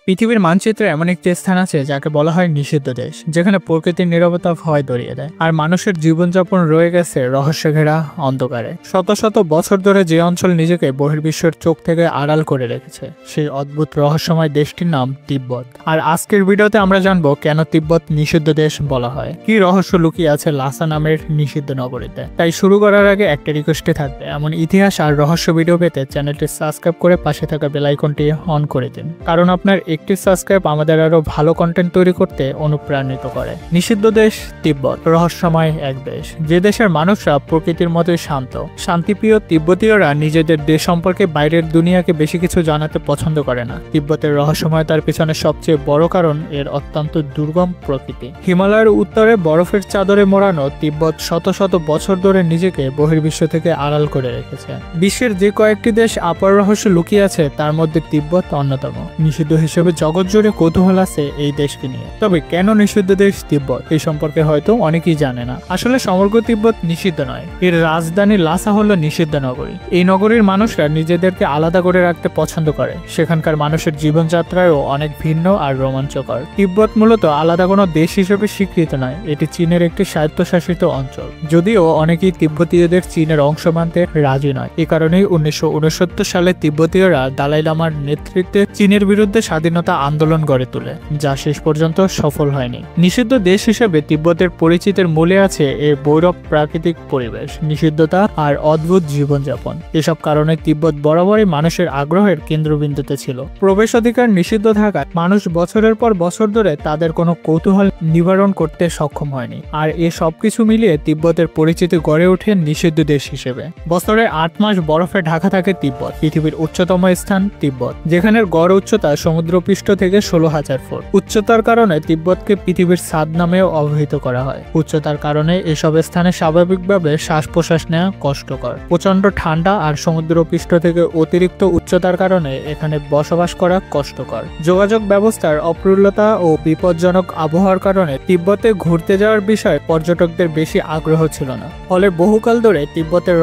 পৃথিবীর মানচিত্রে এমন একটি স্থান আছে যাকে বলা হয় নিষিদ্ধ দেশ, যেখানে প্রকৃতির নীরবতা ভয় ধরিয়ে দেয় আর মানুষের জীবনযাপন রয়ে গেছে রহস্য ঘেরা অন্ধকারে। শত শত বছর ধরে যে অঞ্চল নিজেকে বহির্বিশ্বের চোখ থেকে আড়াল করে রেখেছে, সেই অদ্ভুত রহস্যময় দেশটির নাম তিব্বত। আর আজকের ভিডিওতে আমরা জানবো কেন তিব্বত নিষিদ্ধ দেশ বলা হয়, কি রহস্য লুকিয়ে আছে লাসা নামের নিষিদ্ধ নগরীতে। তাই শুরু করার আগে একটা রিকোয়েস্টে থাকবে, এমন ইতিহাস আর রহস্য ভিডিও পেতে চ্যানেলটি সাবস্ক্রাইব করে পাশে থাকা বেল আইকনটি অন করে দিন, কারণ আপনার একটি সাবস্ক্রাইব আমাদের আরো ভালো কন্টেন্ট তৈরি করতে অনুপ্রাণিত করে। নিষিদ্ধ দেশ তিব্বত রহস্যময় এক দেশ, যে দেশের মানুষরা প্রকৃতির মতোই শান্ত, শান্তিপ্রিয়। তিব্বতীয়রা নিজেদের দেশ সম্পর্কে বাইরের দুনিয়াকে বেশি কিছু জানাতে পছন্দ করে না। তিব্বতের রহস্যময়তার পিছনে সবচেয়ে বড় কারণ এর অত্যন্ত দুর্গম প্রকৃতি। হিমালয়ের উত্তরে বরফের চাদরে মোড়ানো তিব্বত শত শত বছর ধরে নিজেকে বহির্বিশ্ব থেকে আড়াল করে রেখেছে। বিশ্বের যে কয়েকটি দেশ আপার রহস্য লুকিয়ে আছে তার মধ্যে তিব্বত অন্যতম। নিষিদ্ধ হিসেবে জগৎ জুড়ে কৌতূহল আছে এই দেশকে নিয়ে। তবে কেন নিষিদ্ধ দেশ তিব্বত, এই সম্পর্কে হয়তো অনেকেই জানে না। আসলে সমগ্র তিব্বত নিষিদ্ধ নয়, এর রাজধানী লাসা হলো নিষিদ্ধ নগরী। এই নগরীর মানুষরা নিজেদেরকে আলাদা করে রাখতে পছন্দ করে। সেখানকার মানুষের জীবনযাত্রাও অনেক ভিন্ন আর রোমাঞ্চকর। তিব্বত মূলত আলাদা কোনো দেশ হিসেবে স্বীকৃত নয়, এটি চীনের একটি স্বায়ত্তশাসিত অঞ্চল। যদিও অনেকেই তিব্বতীয়দের চীনের অংশ মানতে রাজি নয়। এ কারণেই 1969 সালে তিব্বতীয়রা দালাই লামার নেতৃত্বে চীনের বিরুদ্ধে স্বাধীনতা আন্দোলন গড়ে তোলে, যা শেষ পর্যন্ত সফল হয়নি। নিষিদ্ধ দেশ হিসেবে তিব্বতের পরিচিতির মূলে আছে এর বৈরব প্রাকৃতিক পরিবেশ, নিষিদ্ধতা আর অদ্ভুত জীবনযাপন। এসব কারণে তিব্বত বরাবরই মানুষের আগ্রহের কেন্দ্রবিন্দুতে ছিল। প্রবেশ অধিকার নিষিদ্ধ থাকায় মানুষ বছরের পর বছর ধরে তাদের কোনো কৌতূহল নিবারণ করতে সক্ষম হয়নি। আর এ সবকিছু মিলিয়ে তিব্বতের পরিচিতি গড়ে ওঠে নিষিদ্ধ দেশ হিসেবে। বছরে 8 মাস বরফে ঢাকা থাকে তিব্বত। পৃথিবীর উচ্চতম স্থান তিব্বত, যেখানের গড় উচ্চতা সমুদ্রপৃষ্ঠ থেকে 16,000 ফুট। উচ্চতার কারণে তিব্বতকে পৃথিবীর ছাদ নামেও অভিহিত করা হয়। উচ্চতার কারণে এসব স্থানে স্বাভাবিকভাবে শ্বাস প্রশ্বাস নেওয়া কষ্টকর। প্রচন্ড ঠান্ডা আর সমুদ্রপৃষ্ঠ থেকে অতিরিক্ত উচ্চতার কারণে এখানে বসবাস করা কষ্টকর। যোগাযোগ ব্যবস্থার অপ্রতুলতা ও বিপজ্জনক আবহাওয়ার কারণে তিব্বতে ঘুরতে যাওয়ার বিষয়ে পর্যটকদের বেশি আগ্রহ ছিল না। ফলে বহুকাল ধরে তিব্বতের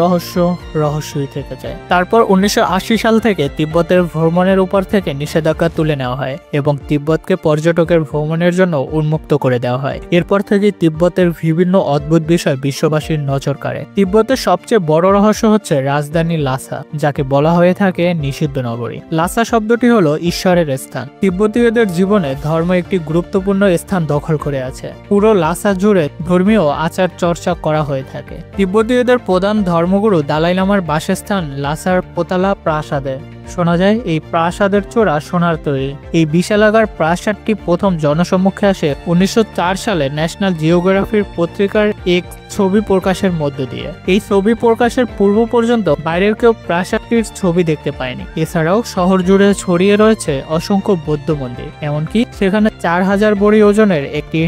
রহস্যই থেকে যায়। তারপর 1980 সাল থেকে তিব্বতের ভ্রমণের উপর থেকে নিষেধাজ্ঞা তুলে নেওয়া হয় এবং তিব্বতকে পর্যটকের ভ্রমণের জন্য উন্মুক্ত করে দেওয়া হয়। এরপর থেকে তিব্বতের বিভিন্ন অদ্ভুত বিষয় বিশ্ববাসীর নজর কাড়ে। তিব্বতের সবচেয়ে বড় রহস্য হচ্ছে রাজধানী লাসা, যাকে বলা হয়ে থাকে নিষিদ্ধ নগরী। লাসা শব্দটি হলো ঈশ্বরের স্থান। তিব্বতীয়দের জীবনে ধর্ম একটি গুরুত্বপূর্ণ স্থান দখল করে আছে। পুরো লাসা জুড়ে ধর্মীয় আচার চর্চা করা হয়ে থাকে। তিব্বতীয়দের প্রধান ধর্মগুরু দালাই লামার বাসস্থান লাসার পোতালা প্রাসাদে। শোনা যায় এই প্রাসাদের চূড়া সোনার তৈরি। এই বিশালাকার প্রাসাদটি প্রথম জনসম্মুখে আসে 1904 সালে ন্যাশনাল জিওগ্রাফির পত্রিকার এক ছবি প্রকাশের মধ্য দিয়ে। এই ছবি প্রকাশের পূর্ব পর্যন্ত বাইরের কেউ প্রাসাদটির ছবি দেখতে পায়নি। এছাড়াও শহর জুড়ে ছড়িয়ে রয়েছে অসংখ্য বৌদ্ধ মন্দির, এমনকি সেখানে 4000 বড়ি ওজনের একটি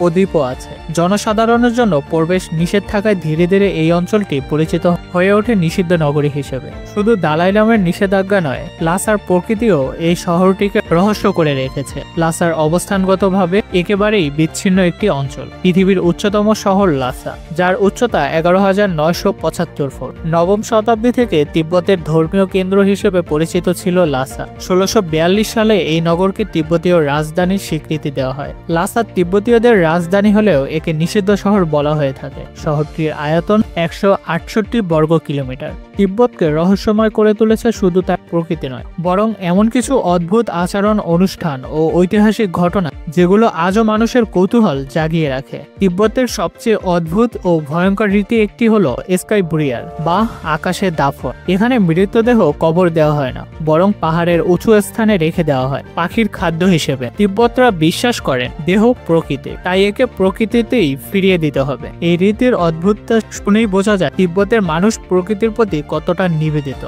প্রদীপও আছে। জনসাধারণের জন্য প্রবেশ নিষেধ থাকায় ধীরে ধীরে এই অঞ্চলটি পরিচিত হয়ে ওঠে নিষিদ্ধ নগরী হিসেবে। শুধু দালাই লামের নিষেধাজ্ঞা নয়, লাসার প্রকৃতিও এই শহরটিকে রহস্য করে রেখেছে। লাসার অবস্থানগতভাবে একেবারেই বিচ্ছিন্ন একটি অঞ্চল। পৃথিবীর উচ্চতম শহর লাসা, যার উচ্চতা 11,975 ফুট। নবম শতাব্দী থেকে তিব্বতের ধর্মীয় কেন্দ্র হিসেবে পরিচিত ছিল লাসা। 1642 সালে এই নগরকে তিব্বতীয় রাজধানীর স্বীকৃতি দেওয়া হয়। লাসা তিব্বতীয়দের রাজধানী হলেও একে নিষিদ্ধ শহর বলা হয়ে থাকে। শহরটির আয়তন 168 বর্গ কিলোমিটার। তিব্বতকে রহস্যময় করে তুলেছে শুধু তার প্রকৃতি নয়, বরং এমন কিছু অদ্ভুত আচরণ, অনুষ্ঠান ও ঐতিহাসিক ঘটনা যেগুলো আজও মানুষের কৌতূহল জাগিয়ে রাখে। তিব্বতের সবচেয়ে অদ্ভুত ও ভয়ঙ্কর রীতি একটি হলো স্কাই বুরিয়াল বা আকাশে দাফন। এখানে মৃতদেহ কবর দেওয়া হয় না, বরং পাহাড়ের উঁচু স্থানে রেখে দেওয়া হয় পাখির খাদ্য হিসেবে। তিব্বতরা বিশ্বাস করেন দেহ প্রকৃতি, তাই একে প্রকৃতিতেই ফিরিয়ে দিতে হবে। এই রীতির অদ্ভুততা শুনেই বোঝা যায় তিব্বতের মানুষ প্রকৃতির প্রতি কতটা নিবেদিত।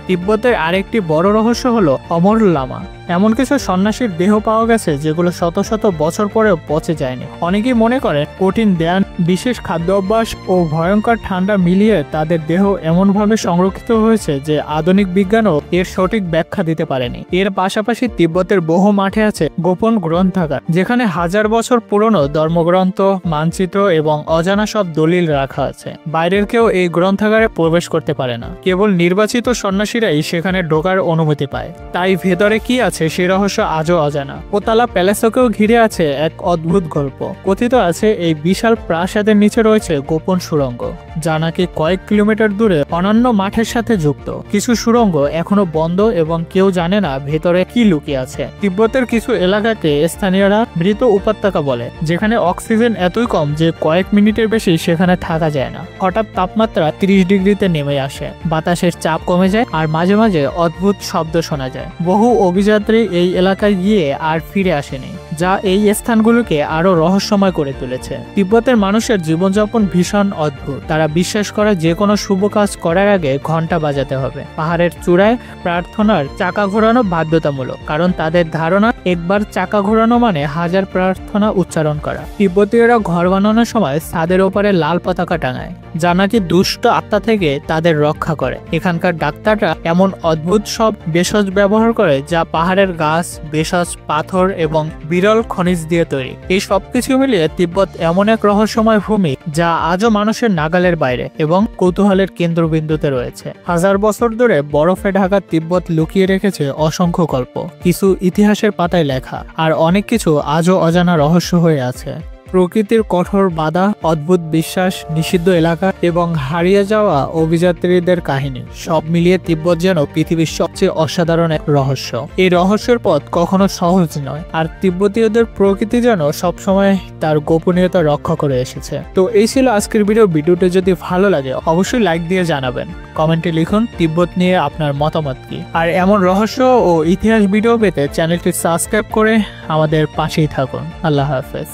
তিব্বতের আরেকটি বড় রহস্য হলো অমর লামা। এমন কিছু সন্ন্যাসীর দেহ পাওয়া গেছে যেগুলো শত শত বছর পরেও পচে যায়নি। অনেকেই মনে করেন কঠিন ধ্যান, বিশেষ খাদ্য অভ্যাস ও ভয়ঙ্কর ঠান্ডা মিলিয়ে তাদের দেহ এমনভাবে সংরক্ষিত হয়েছে যে আধুনিক বিজ্ঞানও এর সঠিক ব্যাখ্যা দিতে পারেনি। এর পাশাপাশি তিব্বতের বহু মাঠে আছে গোপন গ্রন্থাগার, যেখানে 1000 বছর পুরনো ধর্মগ্রন্থ, মানচিত্র এবং অজানা সব দলিল রাখা আছে। বাইরের কেউ এই গ্রন্থাগারে প্রবেশ করতে পারে না, কেবল নির্বাচিত সন্ন্যাসীরাই সেখানে ঢোকার অনুমতি পায়। তাই ভেতরে কি আছে আছে সেই রহস্য আজও অজানা। পোতালা প্যালেসকেও ঘিরে আছে এক অদ্ভুত গল্প। কথিত আছে এই বিশাল প্রাসাদের নিচে রয়েছে গোপন সুড়ঙ্গ, যা নাকি কয়েক কিলোমিটার দূরে অনন্য মাঠের সাথে যুক্ত। কিছু সুড়ঙ্গ এখনো বন্ধ এবং কেউ জানে না ভেতরে কি লুকিয়ে আছে। তিব্বতের কিছু এলাকাকে স্থানীয়রা মৃত উপত্যকা বলে, যেখানে অক্সিজেন এতই কম যে কয়েক মিনিটের বেশি সেখানে থাকা যায় না। হঠাৎ তাপমাত্রা 30 ডিগ্রিতে নেমে আসে, বাতাসের চাপ কমে যায় আর মাঝে মাঝে অদ্ভুত শব্দ শোনা যায়। বহু অভিযাত্রী এই এলাকায় গিয়ে আর ফিরে আসেনি, যা এই স্থানগুলোকে আরো রহস্যময় করে তুলেছে। তিব্বতের মানুষের জীবনযাপন ভীষণ অদ্ভুত। তারা বিশ্বাস করে যে কোনো শুভ কাজ করার আগে ঘন্টা বাজাতে হবে। পাহাড়ের চূড়ায় প্রার্থনার চাকা ঘোরানো বাধ্যতামূলক, কারণ তাদের ধারণা একবার চাকা ঘোরানো মানে 1000 প্রার্থনা উচ্চারণ করা। তিব্বতীয়রা ঘর বানানোর সময় ছাদের ওপরে লাল পতাকা টাঙায়, যা নাকি দুষ্ট আত্মা থেকে তাদের রক্ষা করে। এখানকার ডাক্তাররা এমন অদ্ভুত সব ভেষজ ব্যবহার করে যা পাহাড়ের গাছ, ভেষজ পাথর এবং বিরল খনিজ দিয়ে তৈরি। এই সবকিছু মিলিয়ে তিব্বত এমন এক রহস্যময় ভূমি যা আজও মানুষের নাগালের বাইরে এবং কৌতূহলের কেন্দ্রবিন্দুতে রয়েছে। 1000 বছর ধরে বরফে ঢাকা তিব্বত লুকিয়ে রেখেছে অসংখ্য গল্প, কিছু ইতিহাসের পাতায় লেখা, আর অনেক কিছু আজও অজানা রহস্য হয়ে আছে। প্রকৃতির কঠোর বাধা, অদ্ভুত বিশ্বাস, নিষিদ্ধ এলাকা এবং হারিয়ে যাওয়া অভিযাত্রীদের কাহিনী, সব মিলিয়ে তিব্বত যেন পৃথিবীর সবচেয়ে অসাধারণ এক রহস্য। এই রহস্যের পথ কখনো সহজ নয়, আর তিব্বতীয়দের প্রকৃতি যেন সবসময় তার গোপনীয়তা রক্ষা করে এসেছে। তো এই ছিল আজকের ভিডিওটি যদি ভালো লাগে অবশ্যই লাইক দিয়ে জানাবেন। কমেন্টে লিখুন তিব্বত নিয়ে আপনার মতামত কি। আর এমন রহস্য ও ইতিহাস ভিডিও পেতে চ্যানেলটি সাবস্ক্রাইব করে আমাদের পাশেই থাকুন। আল্লাহ হাফেজ।